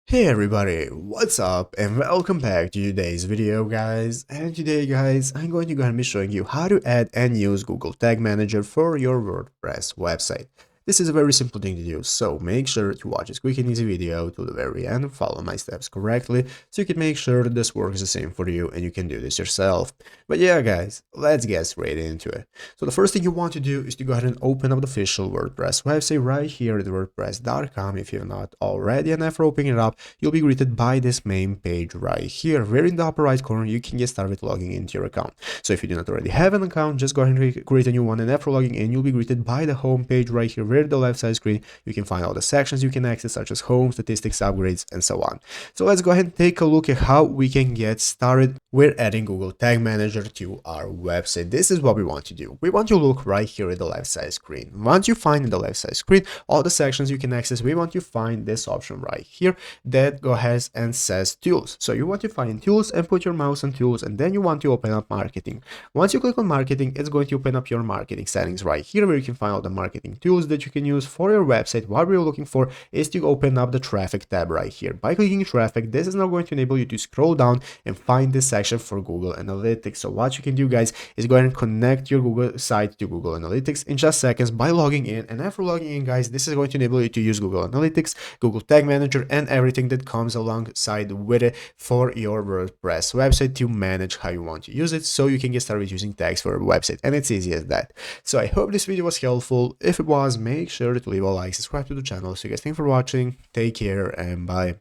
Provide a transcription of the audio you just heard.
Hey everybody, what's up and welcome back to today's video guys. And today guys, I'm going to go ahead and be showing you how to add and use Google Tag Manager for your WordPress website. This is a very simple thing to do, so make sure to watch this quick and easy video to the very end and follow my steps correctly so you can make sure that this works the same for you and you can do this yourself. But yeah guys, let's get straight into it. So the first thing you want to do is to go ahead and open up the official WordPress website right here at wordpress.com if you're not already, and after opening it up, you'll be greeted by this main page right here, where in the upper right corner you can get started logging into your account. So if you do not already have an account, just go ahead and create a new one, and after logging in, you'll be greeted by the home page right here, where the left side screen you can find all the sections you can access, such as home, statistics, upgrades, and so on. So let's go ahead and take a look at how we can get started with adding Google Tag Manager to our website. This is what we want to do. We want to look right here at the left side screen. Once you find in the left side screen all the sections you can access, we want to find this option right here that go ahead and says tools. So you want to find tools and put your mouse on tools, and then you want to open up marketing. Once you click on marketing, it's going to open up your marketing settings right here, where you can find all the marketing tools that you can use for your website. What we're looking for is to open up the traffic tab right here. By clicking traffic, this is now going to enable you to scroll down and find this section for Google Analytics. So what you can do guys is go ahead and connect your Google site to Google Analytics in just seconds by logging in, and after logging in guys, this is going to enable you to use Google Analytics, Google Tag Manager, and everything that comes alongside with it for your WordPress website to manage how you want to use it, so you can get started using tags for your website, and it's easy as that. So I hope this video was helpful. If it was, make sure to leave a like, subscribe to the channel. So guys, thanks for watching, take care, and bye.